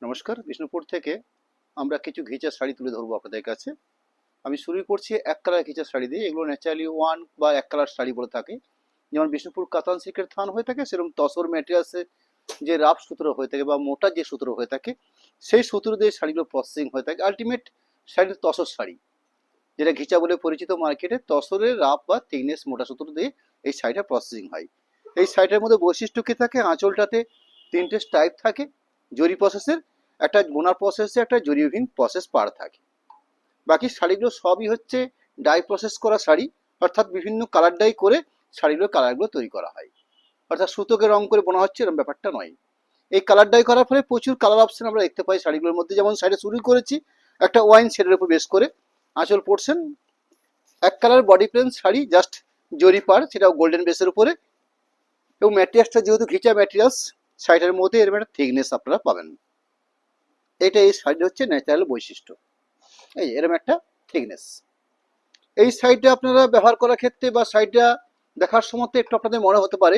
নমস্কার, বিষ্ণুপুর থেকে আমরা কিছু ঘিচা শাড়ি তুলে ধরবো আপনাদের কাছে। আমি শুরু করছি এক কালার ঘিচা শাড়ি দিয়ে। এগুলো ন্যাচারালি ওয়ান বা এক কালার শাড়ি বলে থাকে। যেমন বিষ্ণুপুর কাতান সিল্কের থান হয়ে থাকে, সেরকম তসর ম্যাটেরিয়ালসে যে রাফ সুতোর হয়ে থাকে বা মোটা যে সুতোর হয়ে থাকে, সেই সুতোর দিয়ে শাড়িগুলো প্রসেসিং হয়ে থাকে। আলটিমেট শাড়ির তসর শাড়ি, যেটা ঘিচা বলে পরিচিত মার্কেটে, তসরের রাফ বা থিকনেস মোটা সুতোর দিয়ে এই শাড়িটা প্রসেসিং হয়। এই শাড়িটার মধ্যে বৈশিষ্ট্য কী থাকে? আঁচলটাতে তিনটে স্টাইপ থাকে জরি প্রসেসের, একটা বোনার প্রসেসে, একটা জরি উইভিং প্রসেস পার থাকে। বাকি শাড়িগুলো সবই হচ্ছে ডাই প্রসেস করা শাড়ি, অর্থাৎ বিভিন্ন কালার ডাই করে শাড়িগুলোর কালারগুলো তৈরি করা হয়। অর্থাৎ সুতোকে রং করে বোনা হচ্ছে এরকম ব্যাপারটা নয়। এই কালার ডাই করার ফলে প্রচুর কালার অপশন আমরা দেখতে পাই শাড়িগুলোর মধ্যে। যেমন শাড়ি শুরু করেছি একটা ওয়াইন শেডের উপর বেস করে, আঁচল পোর্শন এক colour body plain sari, just জরি পার, সেটাও গোল্ডেন বেসের উপরে। এবং ম্যাটেরিয়ালসটা যেহেতু ঘিচা ম্যাটেরিয়ালস, শাড়িটার মধ্যে এরকম একটা থিকনেস আপনারা পাবেন। এটা এই শাড়ির হচ্ছে ন্যাচারাল বৈশিষ্ট্য, এই এরকম একটা থিকনেস। এই শাড়িটা আপনারা ব্যবহার করার ক্ষেত্রে বা শাড়িটা দেখার সময় একটু আপনাদের মনে হতে পারে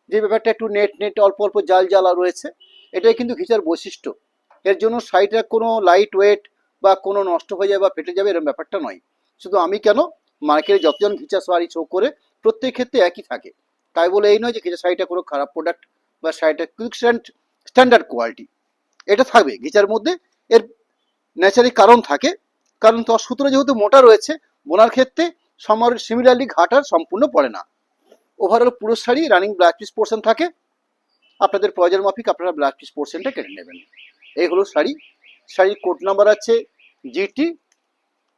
যে ব্যাপারটা একটু নেট নেট অল্প অল্প জাল জ্বালা রয়েছে। এটাই কিন্তু ঘিচার বৈশিষ্ট্য। এর জন্য শাড়িটা কোনো লাইট ওয়েট বা কোনো নষ্ট হয়ে যাবে বা ফেটে যাবে এরকম ব্যাপারটা নয়। শুধু আমি কেন, মার্কেটে যতজন ঘিচা শাড়ি শো করে প্রত্যেক ক্ষেত্রে একই থাকে। তাই বলে এই নয় যে ঘিচা শাড়িটা কোনো খারাপ প্রোডাক্ট বা শাড়িটা স্ট্যান্ডার্ড কোয়ালিটি। এটা থাকবে ঘিচার মধ্যে, এর ন্যাচারালি কারণ থাকে। কারণ তো সুতোটা যেহেতু মোটা রয়েছে, বোনার ক্ষেত্রে সিমিলারলি ঘাটার সম্পূর্ণ পড়ে না। ওভারঅল পুরো sari running blouse piece portion থাকে। আপনাদের প্রয়োজন মাফিক আপনারা ব্লাউজ পিস পোর্শনটা কেটে নেবেন। এই হলো শাড়ি। শাড়ির কোড নাম্বার আছে GT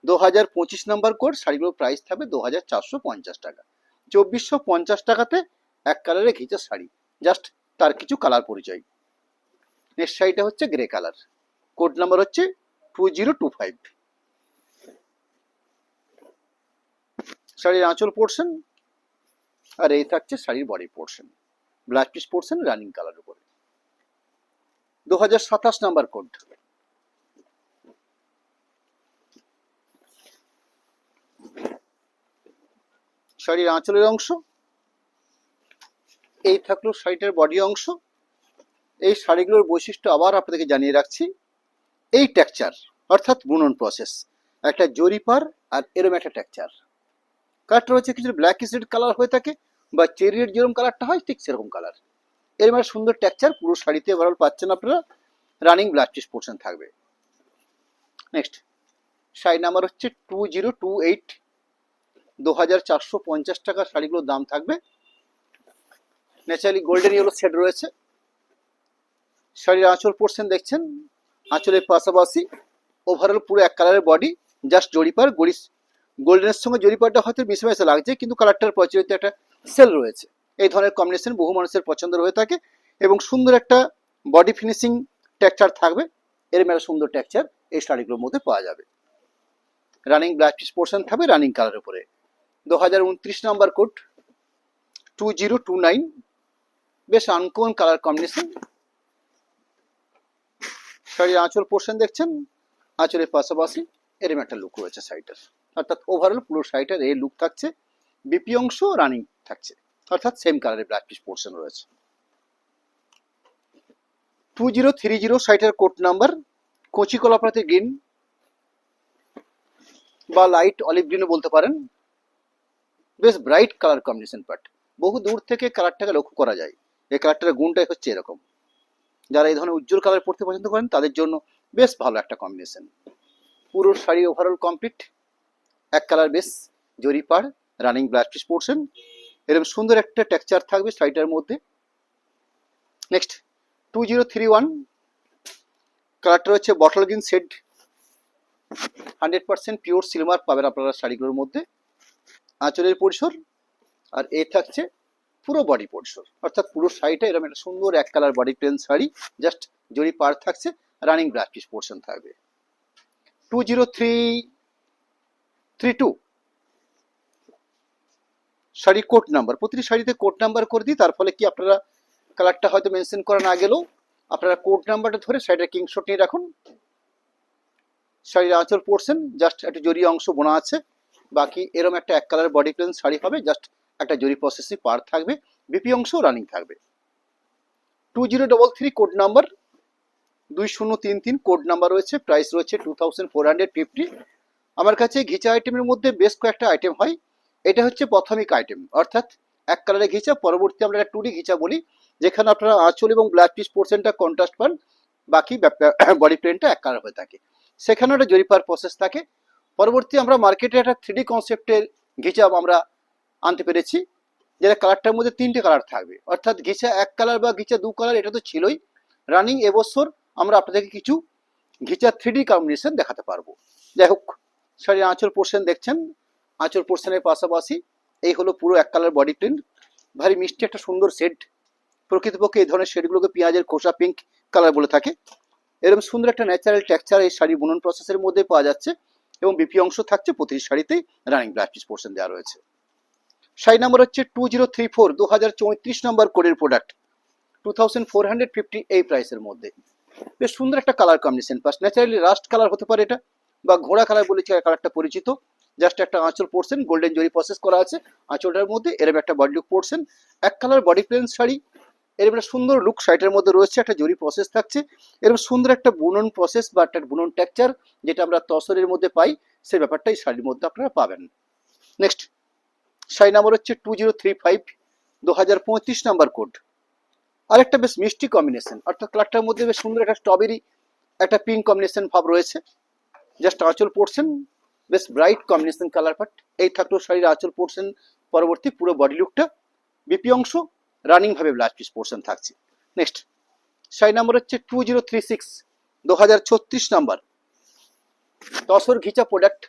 2025 নাম্বার কোড। শাড়িগুলোর প্রাইস থাকবে 2450 টাকা। 2450 টাকাতে এক কালারে ঘিচা শাড়ি, জাস্ট তার কিছু কালার পরিচয়। নেক্সট শাড়িটা হচ্ছে গ্রে কালার, কোড নাম্বার হচ্ছে 2025। শাড়ির আঁচল পোর্শন আর এই থাকছে শাড়ির body portion, blouse piece portion running colour উপরে। 2027 নাম্বার কোড। শাড়ির আঁচলের অংশ, এই থাকলো শাড়িটার বডি অংশ। এই শাড়িগুলোর বৈশিষ্ট্য আবার আপনাদেরকে জানিয়ে রাখছি। এই টেক্সচার অর্থাৎ বুনন প্রসেস, একটা জরি পার আর এরম একটা টেক্সচার। কালারটা হচ্ছে কিছু ব্ল্যাক রেড কালার হয়ে থাকে বা চেরির যেরকম কালারটা হয় ঠিক সেরকম কালার। এরকম একটা সুন্দর টেক্সচার পুরো শাড়িতে ওভারঅল পাচ্ছেন আপনারা। রানিং ব্লাউজ পিস পোর্শন থাকবে। নেক্সট শাড়ি নাম্বার হচ্ছে 2028। 2450 টাকা শাড়িগুলোর দাম থাকবে। ন্যাচারালি গোল্ডেন ইয়েলো শেড রয়েছে। শাড়ির আঁচল পোর্শন দেখছেন, আঁচলের পাশাপাশি ওভারঅল পুরো এক কালারের বডি, জাস্ট জরিপার গোল্ডেনের সঙ্গে জরিপারটা হয়তো মিশে মিশে লাগছে, কিন্তু কালারটার প্রচলিত একটা সেল রয়েছে। এই ধরনের কম্বিনেশন বহু মানুষের পছন্দ হয়ে থাকে এবং সুন্দর একটা বডি ফিনিশিং টেক্সচার থাকবে। এরকম একটা সুন্দর টেক্সচার এই শাড়িগুলোর মধ্যে পাওয়া যাবে। রানিং ব্লাউজ পিস পোর্শন থাকবে রানিং কালার উপরে। 2029 নাম্বার কোড 2029। বেশ আনকমন কালার কম্বিনেশন। শাড়ির আঁচল পোর্শন দেখছেন, আঁচলের পাশাপাশি এরকম একটা লুক রয়েছে শাড়িটার। অর্থাৎ ওভারঅল পুরো শাড়িটার এই লুক থাকছে। বিপি অংশ রানিং থাকছে, অর্থাৎ সেম কালারের ব্লাউজ পিস পোর্শন রয়েছে। 2030 শাড়িটার কোড নাম্বার কচি কলাপাতাতে গ্রিন বা লাইট অলিভ গ্রিনও বলতে পারেন। বেশ ব্রাইট কালার কম্বিনেশন, বাট বহু দূর থেকে কালারটাকে লক্ষ্য করা যায়। এই কালারটার গুণটাই হচ্ছে এরকম। যারা এই ধরনের উজ্জ্বল কালার পরতে পছন্দ করেন তাদের জন্য বেশ ভালো একটা কম্বিনেশন। পুরো শাড়ি ওভারঅল কমপ্লিট এক কালার বেস, জরি পাড়, রানিং ব্লাউজ পিস পোর্শন। এরকম সুন্দর একটা টেক্সচার থাকবে শাড়িটার মধ্যে। নেক্সট 2031 কালারটা হচ্ছে bottle green shade. 100% pure silver পাবেন আপনারা শাড়িগুলোর মধ্যে। আঁচলের পরিসর আর এ থাকছে পুরো বডি পরিসর, অর্থাৎ পুরো শাড়িটা এরকম একটা সুন্দর এক colour body plain sari, just জরি পাড় থাকছে, রানিং ব্লাউজ পিস পোর্শন থাকবে। 2032 শাড়ি কোড নাম্বার। প্রতিটি শাড়িতে কোড নাম্বার করে দিই, তার ফলে কি আপনারা কালারটা হয়তো মেনশন করা না গেলেও আপনারা কোড নাম্বারটা ধরে শাড়িটা কিংশট নিয়ে রাখুন। শাড়ির আঁচল পোর্শন জাস্ট একটা জরি অংশ বোনা আছে, বাকি এরম একটা এক কালার বডি প্লেন শাড়ি হবে, জাস্ট একটা জরি প্রসেসি পার থাকবে, বিপি অংশ রানিং থাকবে। 2033 কোড নাম্বার। 2033 কোড নাম্বার রয়েছে, প্রাইস রয়েছে 2450। আমার কাছে ঘিচা আইটেমের মধ্যে বেশ কয়েকটা আইটেম হয়। এটা হচ্ছে প্রাথমিক আইটেম, অর্থাৎ এক কালারের ঘিচা, পরবর্তী আমরা একটা 2D ঘিচা বলি, যেখানে আপনারা আঁচল এবং ব্লাড পিস পোর্শনটা কন্ট্রাস্ট পান, বাকি বডি প্লেনটা এক কালার হয়ে থাকে। সেখানে একটা জরিপার প্রসেস থাকে। পরবর্তী আমরা মার্কেটে একটা 3D কনসেপ্টের ঘিচা আমরা আনতে পেরেছি, যেটা কালারটার মধ্যে 3টে কালার থাকবে, অর্থাৎ ঘিচা এক কালার বা ঘিচা 2 কালার এটা তো ছিলই। রানিং এবছর আমরা আপনাদেরকে কিছু ঘিচা 3D কম্বিনেশন দেখাতে পারবো। যাই হোক, শাড়ির আঁচল পোর্শন দেখছেন, আঁচল পোর্শনের পাশাপাশি এই হলো পুরো এক কালার বডি প্রিন্ট, ভারী মিষ্টি একটা সুন্দর শেড। প্রকৃতপক্ষে এই ধরনের শেডগুলোকে পেঁয়াজের খোসা পিঙ্ক কালার বলে থাকে। এরকম সুন্দর একটা ন্যাচারাল টেক্সচার এই শাড়ি বুনন প্রসেসের মধ্যে পাওয়া যাচ্ছে, এবং বিপি অংশ থাকছে প্রতিটি শাড়িতেই, রানিং ব্লাউজ পিস পোর্শন দেওয়া রয়েছে। শাড়ি নাম্বার হচ্ছে 2034, 2034 নম্বর কোডের প্রোডাক্ট, 2450 এই প্রাইসের মধ্যে। বেশ সুন্দর একটা colour combination, plus naturally rushed colour হতে পারে এটা, বা ঘোড়া কালার বলে কালারটা পরিচিত। জাস্ট একটা আঁচল পোর্শন গোল্ডেন জরি প্রসেস করা আছে আঁচলটার মধ্যে, এরকম একটা বডি লুক পোর্শন, এক কালার বডি প্লেন শাড়ি। এরকম একটা সুন্দর লুক শাড়িটার মধ্যে রয়েছে, একটা জরি প্রসেস থাকছে, এরকম সুন্দর একটা বুনন প্রসেস বা একটা বুনন টেক্সচার যেটা আমরা তসরের মধ্যে পাই, সেই ব্যাপারটা এই শাড়ির মধ্যে আপনারা পাবেন। নেক্সট শাড়ি নাম্বার হচ্ছে 2035, 2035 নাম্বার কোড। আরেকটা বেশ মিষ্টি কম্বিনেশন, অর্থাৎ কালারটার মধ্যে বেশ সুন্দর একটা স্ট্রবেরি একটা পিঙ্ক কম্বিনেশন ভাব রয়েছে। জাস্ট আঁচল পোর্শন বেশ ব্রাইট কম্বিনেশন কালার পাট। এই থাকলো শাড়ির আঁচল পোর্শন, পরবর্তী পুরো বডি লুকটা, বিপি অংশ রানিং ভাবে ব্লাউজ পিস পোর্শন থাকছে। নেক্সট শাড়ি নাম্বার হচ্ছে 2036, 2036 নাম্বার, তসর ঘিচা প্রোডাক্ট,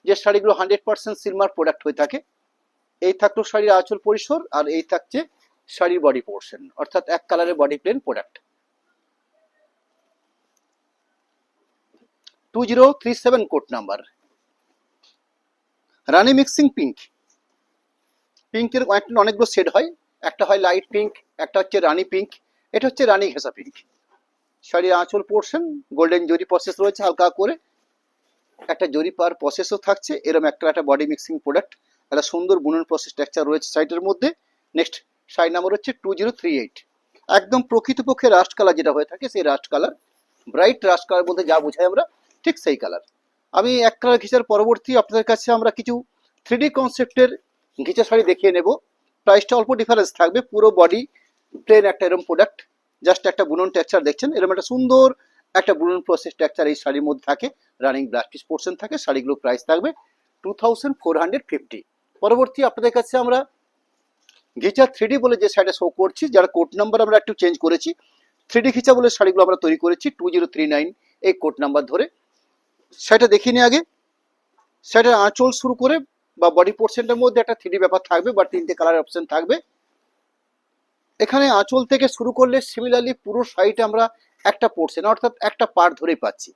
যে শাড়িগুলো 100% সিলমার প্রোডাক্ট হয়ে থাকে। এই থাকলো শাড়ির আঁচল পরিসর, আর এই থাকছে শাড়ির বডি পোর্শন, অর্থাৎ এক কালারের body plain product. 2037 code number, Rani mixing pink. পিঙ্কের অনেকগুলো শেড হয়, একটা হয় লাইট পিঙ্ক, একটা হচ্ছে রানি পিঙ্ক, এটা হচ্ছে রানি ঘেঁষা পিঙ্ক। শাড়ির আঁচল পোর্শন গোল্ডেন জরি প্রসেস রয়েছে হালকা করে, একটা জরি পার প্রসেসও থাকছে, এরকম একটা বডি মিক্সিং প্রোডাক্ট, একটা সুন্দর বুনন প্রসেস টেক্সচার রয়েছে সাইডের মধ্যে। নেক্সট শাড়ি নাম্বার হচ্ছে 2038, একদম প্রকৃতপক্ষে রাস্ট কালার যেটা হয়ে থাকে, সেই rushed colour, bright rushed colour বলতে যা বোঝাই আমরা, ঠিক সেই কালার। আমি এক কালার ঘিচার পরবর্তী আপনাদের কাছে আমরা কিছু 3D কনসেপ্টের ঘিচা শাড়ি দেখিয়ে নেব। প্রাইসটা অল্প ডিফারেন্স থাকবে, পুরো বডি প্লেন একটা এরকম প্রোডাক্ট, জাস্ট একটা বুনন টেক্সচার দেখছেন, এরকম একটা সুন্দর একটা বুনন প্রসেস টেক্সচার এই শাড়ির মধ্যে থাকে, রানিং ব্লাউজ পিস পোর্শন থাকে। শাড়িগুলো প্রাইস থাকবে 2450। পরবর্তী আপনাদের কাছে আমরা ঘিচা 3D বলে যে শাড়িটা শো করছি, যার কোড নাম্বার আমরা একটু চেঞ্জ করেছি, 3D ঘিচা বলে শাড়িগুলো আমরা তৈরি করেছি 2039 এই কোড নাম্বার ধরে। সেটা দেখিনি আগে, সেটা আঁচল শুরু করে বা বডি পোর্শনটার মধ্যে একটা 3D ব্যাপার থাকবে, বা 3টে কালার অপশন থাকবে। এখানে আঁচল থেকে শুরু করলে সিমিলারলি পুরো শাড়িটা আমরা একটা পোর্শন, অর্থাৎ একটা পার্ট ধরেই পাচ্ছি,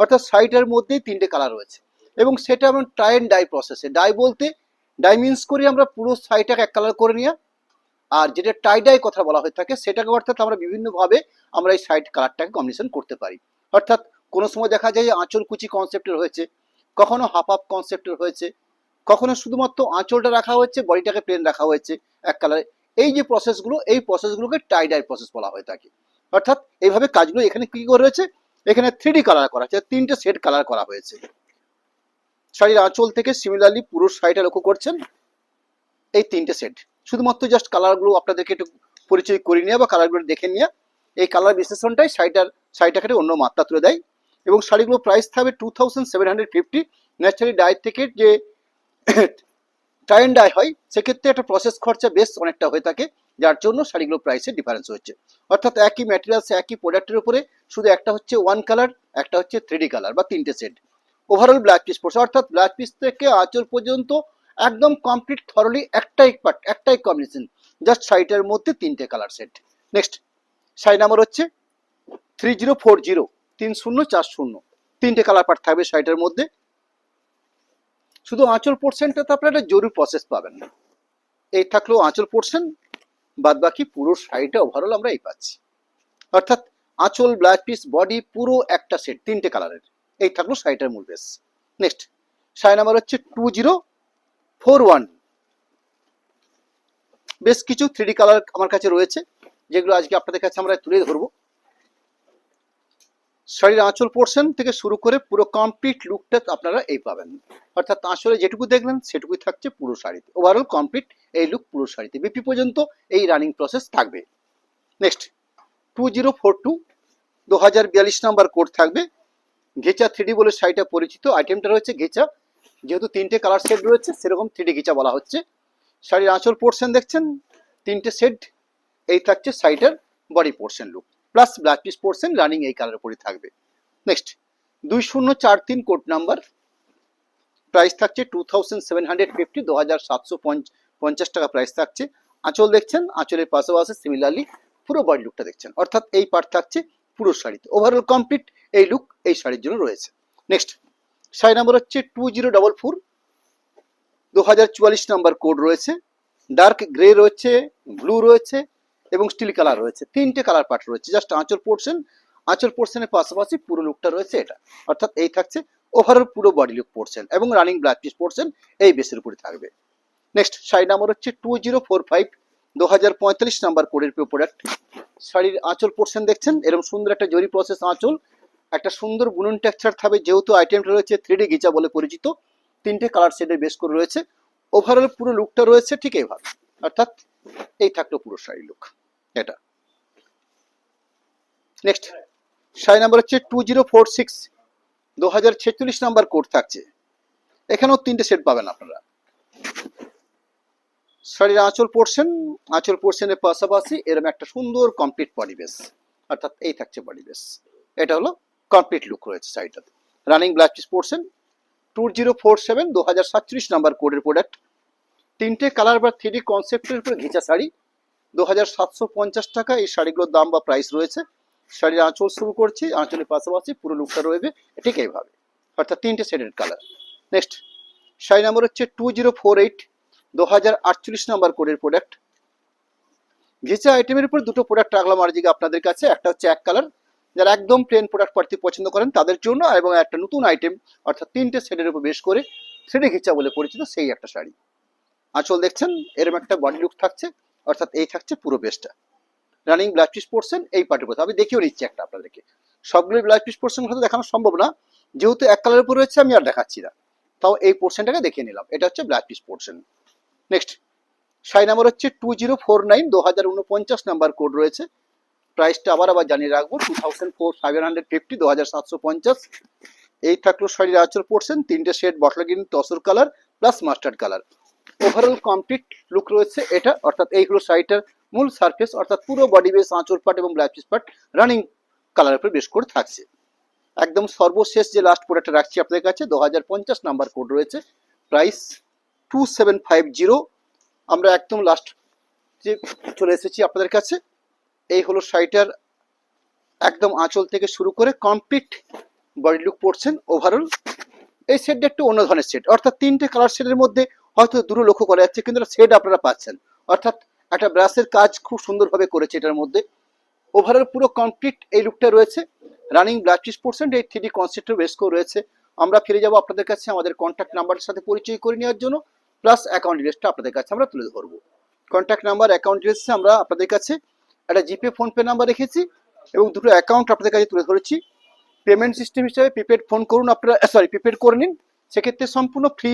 অর্থাৎ শাড়িটার মধ্যেই 3টে কালার রয়েছে, এবং সেটা আমরা টাই অ্যান্ড ডাই প্রসেসে, ডাই বলতে ডাইমিন্স করে আমরা পুরো শাড়িটাকে এক কালার করে নিয়ে, আর যেটা টাই ডাই কথা বলা হয়ে থাকে সেটাকে, অর্থাৎ আমরা বিভিন্নভাবে আমরা এই শাড়ির কালারটাকে কম্বিনেশন করতে পারি। অর্থাৎ কোনো সময় দেখা যায় আঁচল কুচি কনসেপ্টের হয়েছে, কখনো হাফ হাফ কনসেপ্টের হয়েছে, কখনো শুধুমাত্র আঁচলটা রাখা হয়েছে, বডিটাকে প্লেন রাখা হয়েছে এক কালারে। এই যে প্রসেসগুলো, এই প্রসেসগুলোকে টাই ডাই প্রসেস বলা হয়ে থাকে। অর্থাৎ এইভাবে কাজগুলো এখানে কি করে রয়েছে, এখানে 3D কালার করা হয়েছে, 3টে সেট কালার করা হয়েছে শাড়ির আঁচল থেকে। সিমিলারলি পুরো শাড়িটা লক্ষ্য করছেন, এই 3টে সেট, শুধুমাত্র জাস্ট কালারগুলো আপনাদেরকে একটু পরিচয় করে নেওয়া বা কালারগুলো দেখে নেওয়া, এই কালার বিশ্লেষণটাই শাড়িটাকে অন্য মাত্রা তুলে দেয়। এবং শাড়িগুলো প্রাইস থাকবে 2750। ন্যাচারালি ডাই থেকে যে টাই অ্যান্ড ডাই হয়, সেক্ষেত্রে একটা প্রসেস খরচা বেশ অনেকটা হয়ে থাকে, যার জন্য শাড়িগুলো প্রাইসের ডিফারেন্স হচ্ছে। অর্থাৎ একই ম্যাটেরিয়ালস একই প্রোডাক্টের উপরে শুধু একটা হচ্ছে ওয়ান কালার, একটা হচ্ছে 3D কালার বা 3টে সেট। ওভারঅল ব্লাউজ পিস পড়ছে, অর্থাৎ ব্লাউজ পিস থেকে আঁচল পর্যন্ত একদম কমপ্লিট থরলি একটাই পার্ট, একটাই কম্বিনেশন, জাস্ট শাড়িটার মধ্যে 3টে colour set. Next sari number হচ্ছে 3040, 3040, 3টে কালার পার্ট থাকবে শাড়িটার মধ্যে। শুধু আঁচল পোর্শনটা তো আপনারা জরুরি প্রসেস পাবেন না, এই থাকলো আঁচল পোর্শন, বাদ বাকি পুরো শাড়িটা ওভারঅল আমরা এই পাচ্ছি, অর্থাৎ আঁচল ব্লাউজ পিস বডি পুরো একটা সেট 3টে কালারের। এই থাকলো শাড়িটার মূল বেস। নেক্সট শাড়ি নাম্বার হচ্ছে 2041, বেশ কিছু 3D কালার আমার কাছে রয়েছে, যেগুলো আজকে আপনাদের কাছে আমরা তুলে ধরবো। শাড়ির আঁচল পোর্শন থেকে শুরু করে পুরো কমপ্লিট লুকটা আপনারা এই পাবেন, অর্থাৎ আঁচলে যেটুকু দেখলেন সেটুকুই থাকছে পুরো শাড়িতে। ওভারঅল কমপ্লিট এই লুক পুরো শাড়িতে বিপি পর্যন্ত এই রানিং প্রসেস থাকবে। নেক্সট 2042 2042 নাম্বার কোড থাকবে। ঘেচা 3D বলে শাড়িটা পরিচিত। আইটেমটা রয়েছে ঘেচা, যেহেতু তিনটে কালার সেট রয়েছে সেরকম 3D ঘেচা বলা হচ্ছে। শাড়ির আঁচল পোর্শন দেখছেন তিনটে সেট, এই থাকছে শাড়িটার body portion look plus blouse piece portion running এই কালার উপরই থাকবে। নেক্সট 2043 কোড নাম্বার, প্রাইস থাকছে 2750, 2750 টাকা প্রাইস থাকছে। আঁচল দেখছেন, আঁচলের পাশাপাশি সিমিলারলি পুরো বডি লুকটা দেখছেন, অর্থাৎ এই পার্ট থাকছে পুরো শাড়িতে। ওভারঅল কমপ্লিট এই লুক এই শাড়ির জন্য রয়েছে। নেক্সট শাড়ি নাম্বার হচ্ছে 2044, 2044 নাম্বার কোড রয়েছে। ডার্ক গ্রে রয়েছে, ব্লু রয়েছে এবং স্টিল কালার রয়েছে, তিনটে কালার পার্ট রয়েছে। জাস্ট আঁচল পোর্শন, আঁচল পোর্শনের পাশাপাশি পুরো লুকটা রয়েছে এটা, অর্থাৎ এই থাকছে ওভারঅল পুরো বডি লুক পোর্শন এবং রানিং ব্লাউজ পিস পোর্শন এই বেসের উপরে থাকবে। নেক্সট শাড়ি নাম্বার হচ্ছে 2045, 2045 নাম্বার কোডের প্রোডাক্ট। শাড়ির আঁচল পোর্শন দেখছেন এরকম সুন্দর একটা জরি প্রসেস আঁচল, একটা সুন্দর বুনন টেক্সচার থাকবে, যেহেতু আইটেমটা রয়েছে 3D ঘিচা বলে পরিচিত, তিনটে কালার শেডের বেস করে রয়েছে। ওভারঅল পুরো লুকটা রয়েছে ঠিক এইভাবে, অর্থাৎ এই থাকলো পুরো শাড়ি লুক এটা। নেক্সট শাড়ি নাম্বার হচ্ছে 2046, 2046 নাম্বার কোড থাকছে। এখানেও তিনটে সেট পাবেন আপনারা। শাড়ির আঁচল পোর্শন, আঁচল পোর্শনের পাশাপাশি এরকম একটা সুন্দর কমপ্লিট বডি বেস, অর্থাৎ এই থাকছে বডি বেস। এটা হলো কমপ্লিট লুক রয়েছে শাড়িটাতে। Running blouse piece portion 2047, 2047 number কোডের প্রোডাক্ট। তিনটে কালার বা 3D কনসেপ্টের উপরে ঘেঁচা শাড়ি, 2750 টাকা এই শাড়িগুলোর দাম বা প্রাইস রয়েছে। শাড়ির আঁচল শুরু করছি, আঁচলের পাশাপাশি পুরো লুকটা রয়েছে ঠিক এইভাবে, অর্থাৎ তিনটে শেডের কালার। নেক্সট শাড়ি নাম্বার হচ্ছে 2048, 2048 নাম্বার কোডের প্রোডাক্ট। ঘেঁচা আইটেমের উপর দুটো প্রোডাক্ট রাখলাম আজকে আপনাদের কাছে, একটা হচ্ছে এক কালার, যারা একদম প্লেন প্রোডাক্ট পড়তে পছন্দ করেন তাদের জন্য, এবং একটা নতুন আইটেম অর্থাৎ তিনটে শেডের উপর বেশ করে 3D ঘেঁচা বলে পরিচিত সেই একটা শাড়ি। আঁচল দেখছেন এরকম একটা বডি লুক থাকছে, অর্থাৎ এই থাকছে পুরো বেসটা। রানিং ব্লাউজ পিস পোর্শন এই পার্টের কথা আমি দেখিয়েও নিচ্ছি একটা আপনাদেরকে। সবগুলো ব্লাউজ পিস পোর্শন হয়তো দেখানো সম্ভব না, যেহেতু এক কালারের উপর রয়েছে আমি আর দেখাচ্ছি না, তাও এই পোর্শনটাকে দেখিয়ে নিলাম। এটা হচ্ছে blouse piece portion. Next sari number হচ্ছে 2049, 2049 নাম্বার কোড রয়েছে। প্রাইসটা আবার জানিয়ে রাখবো 2750, 2750। এই থাকলো শাড়ির আঁচল পোর্শন, তিনটে shade bottle green, tussar colour plus mustard colour. Overall complete look রয়েছে এটা, অর্থাৎ এই হলো শাড়িটার মূল সারফেস, অর্থাৎ পুরো বডি বেস, আঁচল পার্ট এবং blouse piece part running colour উপরে বেশ করে থাকছে। একদম সর্বশেষ যে লাস্ট প্রোডাক্টটা রাখছি আপনাদের কাছে 2050 নাম্বার কোড রয়েছে। প্রাইস 2750। আমরা একদম লাস্ট যে চলে এসেছি আপনাদের কাছে। এই হলো শাড়িটার একদম আঁচল থেকে শুরু করে কমপ্লিট বডি লুক পড়ছেন। ওভারঅল এই সেটটা একটু অন্য ধরনের সেট, অর্থাৎ তিনটে কালার শেডের মধ্যে হয়তো দুটো লক্ষ্য করা যাচ্ছে, কিন্তু সেট আপনারা পাচ্ছেন, অর্থাৎ একটা ব্রাশের কাজ খুব সুন্দরভাবে করেছে এটার মধ্যে। ওভারঅল পুরো কমপ্লিট এই লুকটা রয়েছে। রানিং ব্লাউজ পিস পোর্শন এই 3D কনসেপ্টের বেস করে রয়েছে। আমরা ফিরে যাব আপনাদের কাছে আমাদের কন্ট্যাক্ট নাম্বারের সাথে পরিচয় করে নেওয়ার জন্য, প্লাস অ্যাকাউন্ট ডিটেলসটা আপনাদের কাছে আমরা তুলে ধরবো। কন্ট্যাক্ট নাম্বার, অ্যাকাউন্ট ডিটেলসে আমরা আপনাদের কাছে একটা জিপে ফোনপে নাম্বার রেখেছি এবং দুটো অ্যাকাউন্ট আপনাদের কাছে তুলে ধরেছি। পেমেন্ট সিস্টেম হিসেবে প্রিপেড ফোন করুন আপনারা, প্রিপেড করে নিন, সেক্ষেত্রে সম্পূর্ণ ফ্রি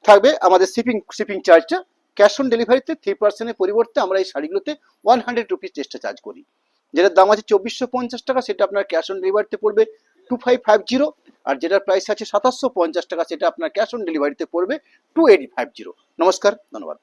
থাকবে আমাদের শিপিং চার্জটা। ক্যাশ অন ডেলিভারিতে 3% পরিবর্তে আমরা এই শাড়িগুলোতে 100 রুপিস এক্সট্রা চার্জ করি। যেটার দাম আছে 2450 টাকা, সেটা আপনার ক্যাশ অন ডেলিভারিতে পড়বে 2550, আর যেটার প্রাইস আছে 2750 টাকা সেটা আপনার ক্যাশ অন ডেলিভারিতে পড়বে 2850। নমস্কার, ধন্যবাদ।